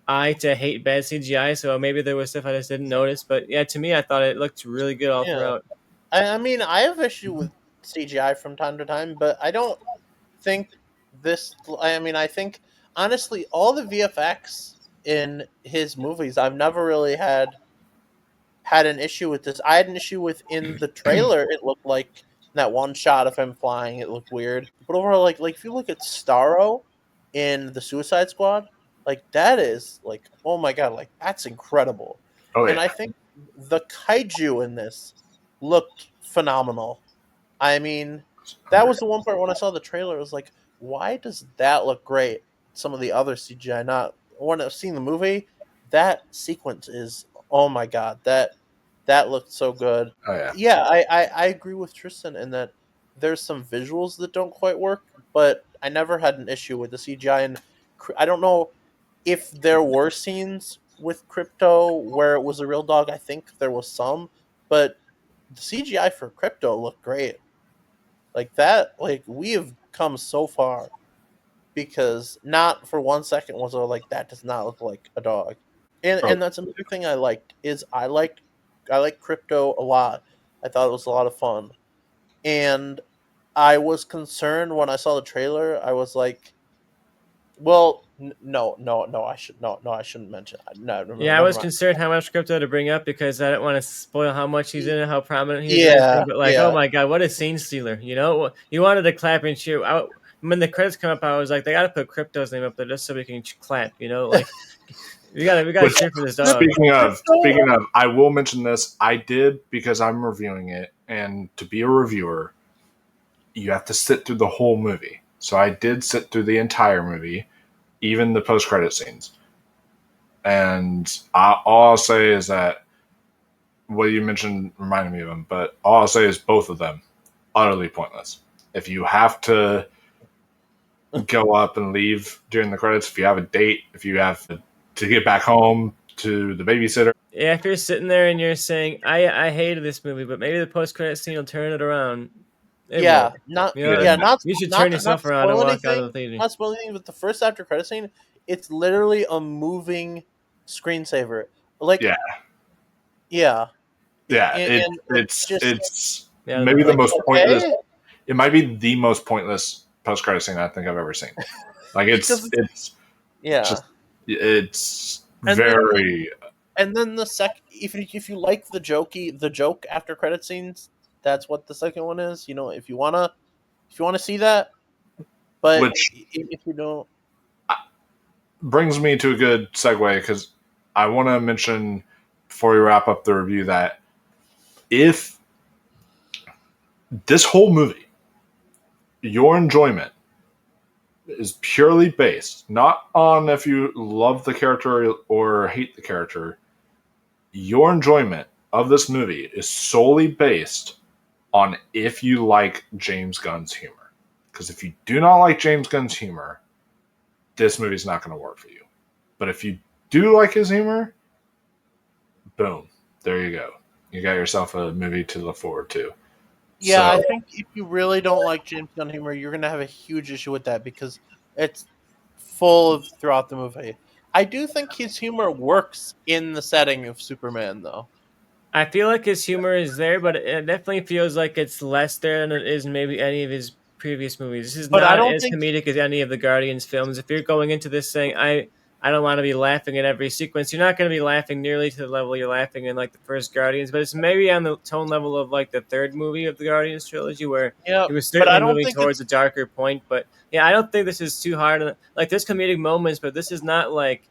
eye to hate bad CGI, so maybe there was stuff I just didn't notice. But yeah, to me, I thought it looked really good all throughout. I mean, I have issue with CGI from time to time, but I don't think this. I mean, I think honestly, all the VFX in his movies, I've never really had an issue with this. I had an issue with in the trailer. It looked like that one shot of him flying, it looked weird. But overall, like if you look at Starro in the Suicide Squad, like that is like, oh my god, like that's incredible. Oh, yeah. And I think the kaiju in this looked phenomenal. I mean, that was the one part when I saw the trailer. It was like, why does that look great? Some of the other CGI, not when I've seen the movie, that sequence is, oh my god, that looked so good. Oh, yeah. Yeah, I agree with Tristan in that there's some visuals that don't quite work, but I never had an issue with the CGI. And I don't know if there were scenes with Crypto where it was a real dog. I think there was some, but the CGI for Crypto looked great. Like that, like we have come so far because not for 1 second was I like that does not look like a dog. And that's another thing I liked is I like Crypto a lot. I thought it was a lot of fun. And I was concerned when I saw the trailer. I was like, well, no, I shouldn't mention that. No, yeah, I was concerned how much Crypto to bring up because I didn't want to spoil how much he's in it, how prominent he is. But like, oh my god, what a scene stealer! You know, you wanted to clap and cheer. When the credits come up, I was like, they got to put Crypto's name up there just so we can clap. You know, like we got to cheer for this dog. Speaking of, I will mention this. I did because I'm reviewing it, and to be a reviewer, you have to sit through the whole movie. So I did sit through the entire movie, even the post-credit scenes. And all I'll say is that what you mentioned reminded me of them, but all I'll say is both of them utterly pointless. If you have to go up and leave during the credits, if you have a date, if you have to get back home to the babysitter. Yeah, if you're sitting there and you're saying, I hated this movie, but maybe the post-credit scene will turn it around. You should turn yourself around and walk out of the theater. Not spoiling anything, but the first after credit scene, it's literally a moving screensaver. Like, yeah. It's maybe the most pointless. It might be the most pointless post-credit scene I think I've ever seen. Like it's very. And then the second, if you like the joke after credit scenes, that's what the second one is. You know, if you wanna see that, but if you don't, brings me to a good segue because I want to mention before we wrap up the review that if this whole movie, your enjoyment is purely based not on if you love the character or hate the character, your enjoyment of this movie is solely based on if you like James Gunn's humor. Because if you do not like James Gunn's humor, this movie's not going to work for you. But if you do like his humor, boom, there you go. You got yourself a movie to look forward to. Yeah, I think if you really don't like James Gunn humor, you're going to have a huge issue with that because it's full of throughout the movie. I do think his humor works in the setting of Superman, though. I feel like his humor is there, but it definitely feels like it's less there than it is in maybe any of his previous movies. This is But I not don't as think comedic as any of the Guardians films. If you're going into this saying, I don't want to be laughing at every sequence, you're not going to be laughing nearly to the level you're laughing in like the first Guardians, but it's maybe on the tone level of like the third movie of the Guardians trilogy where yeah, it was but I certainly don't moving think towards a darker point. But yeah, I don't think this is too hard. Like there's comedic moments, but this is not like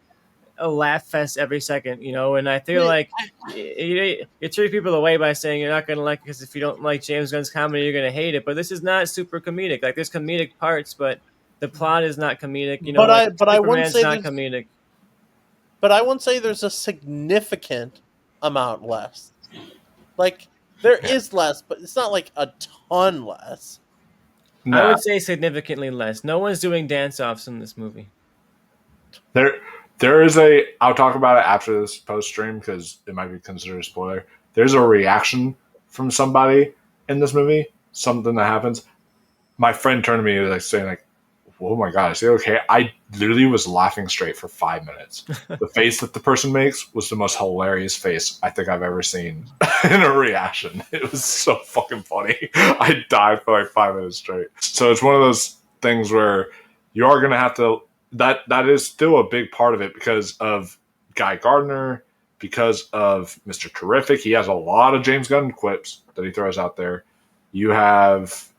a laugh fest every second, and I feel like you treat people away by saying you're not going to like it because if you don't like James Gunn's comedy, you're going to hate it. But this is not super comedic. Like there's comedic parts, but the plot is not comedic. But Like I wouldn't Superman's say not there's comedic. but I wouldn't say there's a significant amount less. Like there is less, but it's not like a ton less. I would say significantly less. No one's doing dance offs in this movie. There is I'll talk about it after this post stream because it might be considered a spoiler. There's a reaction from somebody in this movie, something that happens. My friend turned to me like saying like, "Oh my god, is it okay?" I literally was laughing straight for 5 minutes. The face that the person makes was the most hilarious face I think I've ever seen in a reaction. It was so fucking funny. I died for like 5 minutes straight. So it's one of those things where you are gonna have to. That is still a big part of it because of Guy Gardner, because of Mr. Terrific. He has a lot of James Gunn quips that he throws out there. You have,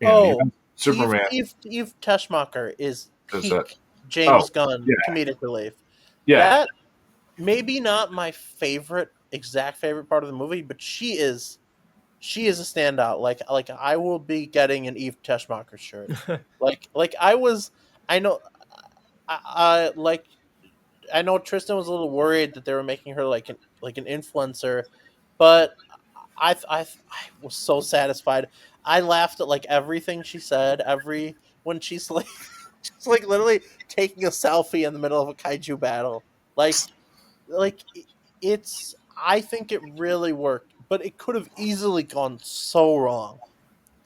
even Superman. Eve Teschmacher is peak that? James Gunn comedic relief. Yeah, that maybe not my exact favorite part of the movie, but she is a standout. Like I will be getting an Eve Teschmacher shirt. I know Tristan was a little worried that they were making her like an influencer, but I was so satisfied. I laughed at like everything she said. When she's like just like literally taking a selfie in the middle of a kaiju battle. It's. I think it really worked, but it could have easily gone so wrong.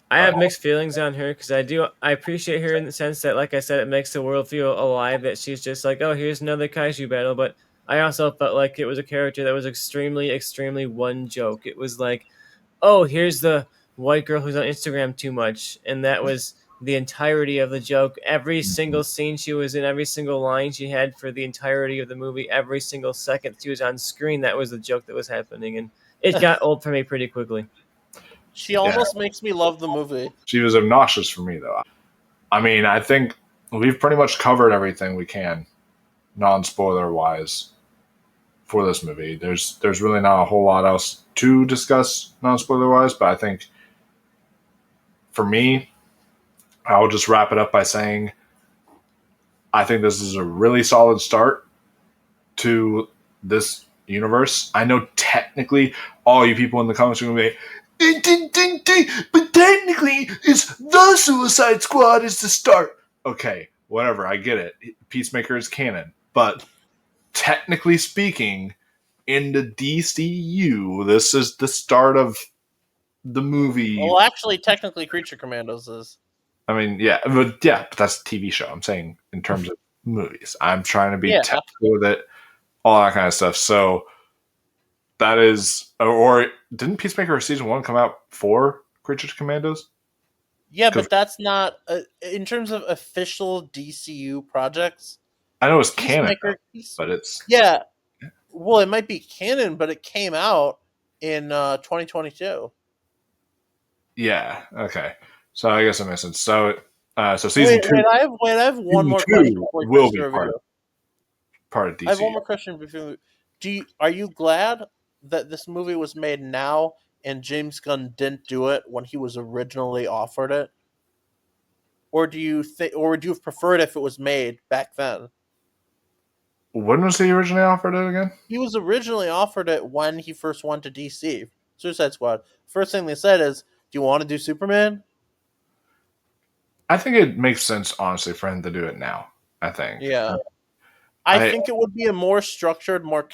I have mixed feelings on her because I appreciate her in the sense that, like I said, it makes the world feel alive. That she's just like, oh, here's another kaiju battle. But I also felt like it was a character that was extremely, extremely one joke. It was like, oh, here's the white girl who's on Instagram too much, and that was the entirety of the joke. Every single scene she was in, every single line she had for the entirety of the movie, every single second she was on screen, that was the joke that was happening, and it got old for me pretty quickly. She almost makes me love the movie. She was obnoxious for me, though. I mean, I think we've pretty much covered everything we can, non-spoiler wise, for this movie. There's really not a whole lot else to discuss, non-spoiler wise, but I think for me, I'll just wrap it up by saying I think this is a really solid start to this universe. I know technically all you people in the comments are going to be but technically, it's the Suicide Squad is the start. Okay, whatever, I get it. Peacemaker is canon. But technically speaking, in the DCU, this is the start of the movie. Well, actually, technically, Creature Commandos is. I mean, but that's a TV show. I'm saying in terms of movies. I'm trying to be technical with it, all that kind of stuff. So that is, or didn't Peacemaker Season 1 come out for Creature Commandos? Yeah, but that's not, in terms of official DCU projects. I know it's canon, but it's... Yeah, well, it might be canon, but it came out in 2022. Yeah, okay. So I guess that makes sense. So Season 2... Wait, I have one more question. Will be part of DC. I have one more question before are you glad that this movie was made now and James Gunn didn't do it when he was originally offered it? Or do you would you have preferred if it was made back then? When was he originally offered it again? He was originally offered it when he first went to DC. Suicide Squad. First thing they said is, do you want to do Superman? I think it makes sense, honestly, for him to do it now. I think. Yeah. I think it would be a more structured, more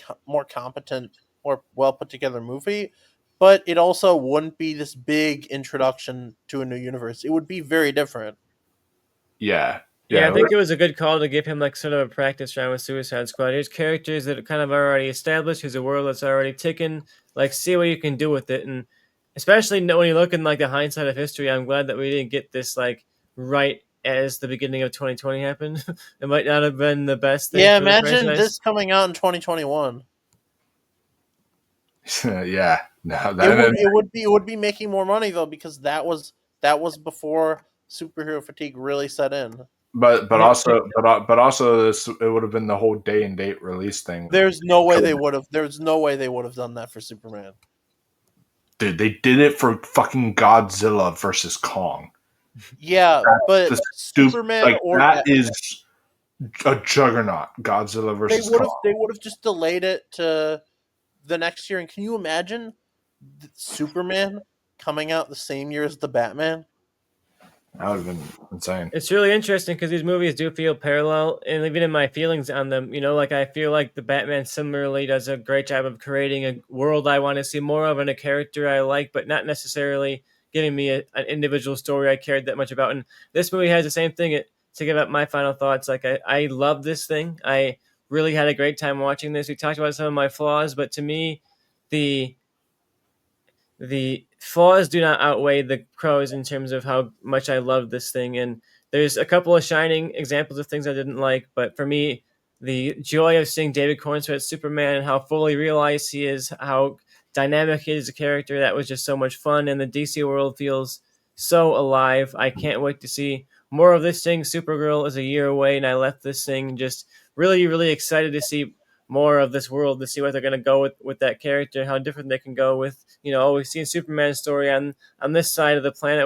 competent, more well put together movie, but it also wouldn't be this big introduction to a new universe. It would be very different. Yeah, Yeah, I Yeah, think it was a good call to give him like sort of a practice round with Suicide Squad. Here's characters that are kind of already established. Here's a world that's already ticking. Like, see what you can do with it, and especially when you look in like the hindsight of history, I'm glad that we didn't get this like right as the beginning of 2020 happened. It might not have been the best thing Yeah, for the imagine franchise. this coming out in 2021. yeah. No, It would be making more money though, because that was before superhero fatigue really set in. but Yeah, also this it would have been the whole day and date release thing. There's no way they would have. There's no way they would have done that for Superman. Dude, they did it for fucking Godzilla versus Kong. Yeah, but The Superman like or that is a juggernaut. Godzilla they versus would have. Kong. They would have just delayed it to the next year. And can you imagine Superman coming out the same year as the Batman? That would have been insane. it's really interesting because these movies do feel parallel, and even in my feelings on them, like I feel like the Batman similarly does a great job of creating a world I want to see more of and a character I like, but not necessarily giving me an individual story I cared that much about. And this movie has the same thing. To give up my final thoughts, like I love this thing. I really had a great time watching this. We talked about some of my flaws, but to me, the the flaws do not outweigh the pros in terms of how much I love this thing. And there's a couple of shining examples of things I didn't like, but for me, the joy of seeing David Cornsweet Superman and how fully realized he is, how dynamic he is as a character, that was just so much fun. And the DC world feels so alive. I can't wait to see more of this thing. Supergirl is a year away, and I left this thing just really, really excited to see more of this world, to see what they're going to go with that character, how different they can go with, we've seen Superman's story on this side of the planet.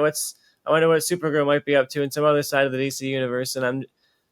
I wonder what Supergirl might be up to in some other side of the DC universe. And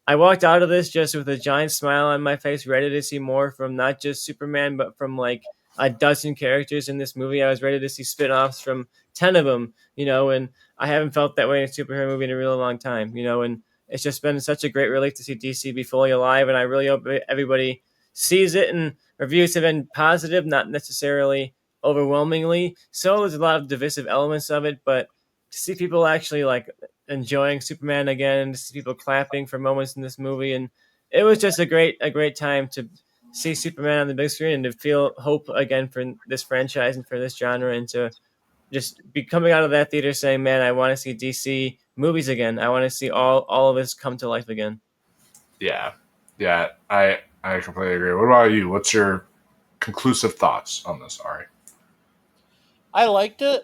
I walked out of this just with a giant smile on my face, ready to see more from not just Superman, but from like a dozen characters in this movie. I was ready to see spin-offs from 10 of them, and I haven't felt that way in a superhero movie in a really long time, and it's just been such a great relief to see DC be fully alive. And I really hope everybody sees it, and reviews have been positive, not necessarily overwhelmingly so. There's a lot of divisive elements of it, but to see people actually like enjoying Superman again, to see people clapping for moments in this movie, and it was just a great time to see Superman on the big screen and to feel hope again for this franchise and for this genre, and to just be coming out of that theater saying, man, I want to see DC movies again. I want to see all of this come to life again. Yeah. I completely agree. What about you? What's your conclusive thoughts on this, Ari? I liked it.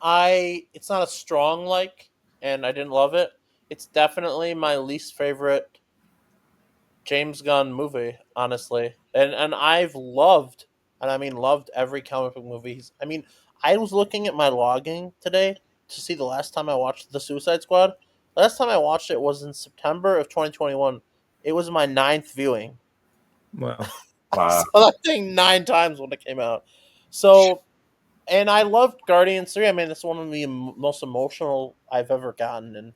It's not a strong like, and I didn't love it. It's definitely my least favorite James Gunn movie, honestly. And I've loved, and I mean loved, every comic book movie. I was looking at my logging today to see the last time I watched The Suicide Squad. Last time I watched it was in September of 2021. It was my 9th viewing. Wow. I saw that thing 9 times when it came out. So, and I loved Guardians 3. I mean, it's one of the most emotional I've ever gotten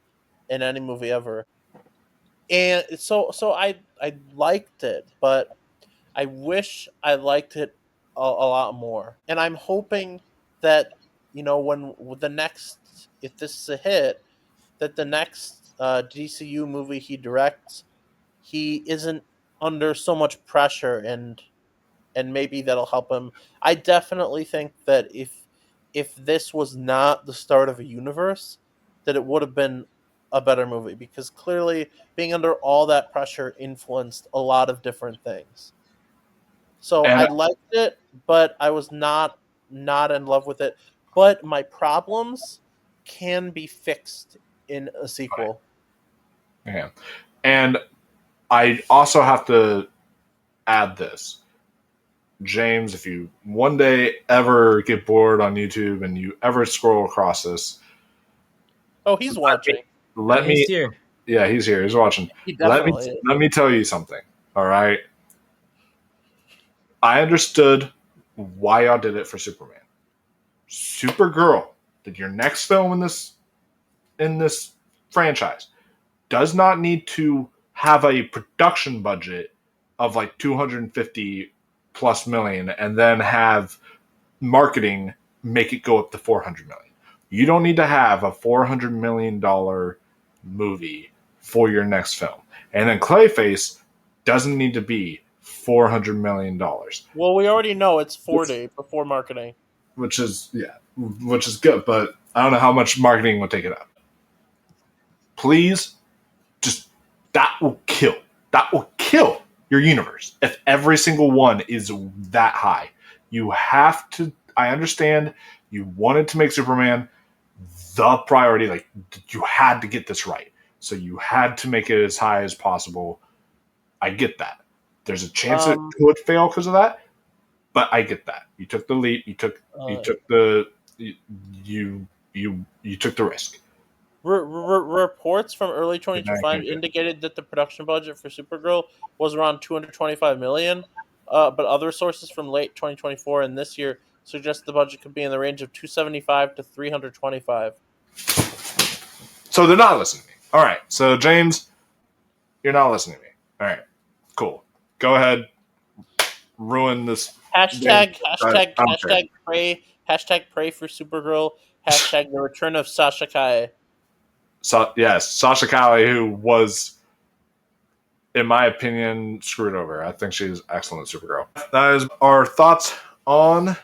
in any movie ever. And so I liked it, but I wish I liked it a lot more. And I'm hoping that when the next, if this is a hit, that the next DCU movie he directs, he isn't under so much pressure, and maybe that'll help him. I definitely think that if this was not the start of a universe, that it would have been a better movie, because clearly being under all that pressure influenced a lot of different things. So And I liked it, but I was not in love with it. But my problems can be fixed in a sequel. yeah. And I also have to add this. James, if you one day ever get bored on YouTube and you ever scroll across this, Oh, he's watching. let me He's here. yeah, he's here. He's watching. He definitely is. Let me tell you something. All right. I understood why y'all did it for Superman. Supergirl, that your next film in this franchise does not need to have a production budget of like 250 plus million and then have marketing make it go up to 400 million. You don't need to have a $400 million movie for your next film. And then Clayface doesn't need to be $400 million. Well, we already know it's 40 before marketing. Which is good, but I don't know how much marketing will take it up. Please, just that will kill your universe if every single one is that high. You have to. I understand you wanted to make Superman the priority. Like, you had to get this right, so you had to make it as high as possible. I get that. There's a chance it could fail because of that, but I get that. You took the leap. You took the risk. Reports from early 2025 indicated that the production budget for Supergirl was around $225 million, but other sources from late 2024 and this year suggest the budget could be in the range of $275 to $325. So they're not listening to me. All right. So James, you're not listening to me. All right. Cool. Go ahead. Ruin this. Hashtag pray for Supergirl. Hashtag the return of Sasha Calle. Yes, Sasha Calle, who was, in my opinion, screwed over. I think she's excellent Supergirl. That is our thoughts on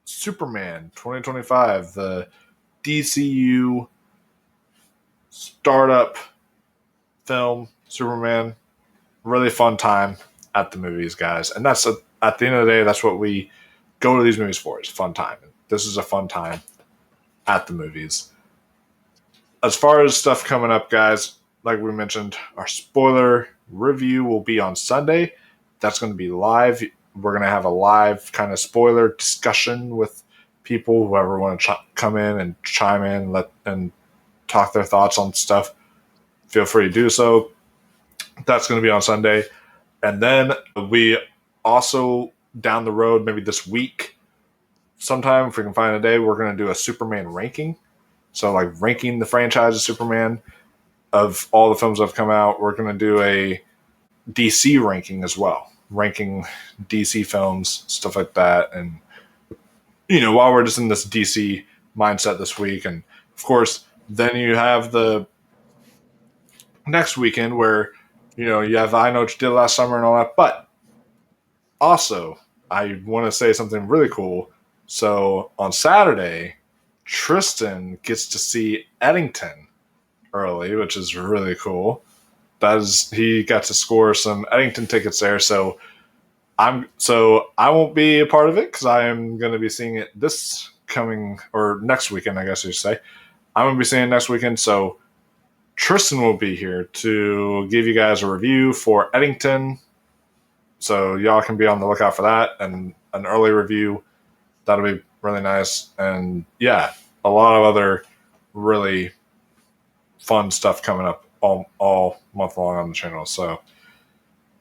Superman 2025, the DCU startup film, Superman. Really fun time at the movies, guys. And that's at the end of the day, that's what we go to these movies for. It's fun time. This is a fun time at the movies. As far as stuff coming up, guys, like we mentioned, our spoiler review will be on Sunday. That's going to be live. We're going to have a live kind of spoiler discussion with people, whoever want to come in and chime in and talk their thoughts on stuff. Feel free to do so. That's going to be on Sunday. And then we also, down the road, maybe this week, sometime, if we can find a day, we're going to do a Superman ranking. So, like, ranking the franchise of Superman of all the films that have come out. We're going to do a DC ranking as well. Ranking DC films, stuff like that. And, while we're just in this DC mindset this week. And, of course, then you have the next weekend where, you have I Know What You Did Last Summer and all that. But also, I want to say something really cool. So, on Saturday, Tristan gets to see Eddington early, which is really cool. He got to score some Eddington tickets there, so I won't be a part of it because I am going to be seeing it next weekend, I guess you should say. I'm going to be seeing it next weekend, so Tristan will be here to give you guys a review for Eddington, so y'all can be on the lookout for that and an early review. That'll be really nice. And yeah, a lot of other really fun stuff coming up all month long on the channel. So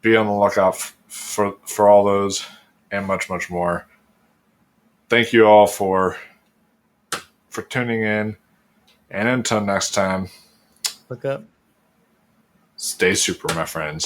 be on the lookout for all those and much, much more. Thank you all for tuning in. And until next time, Look up. Stay super, my friends.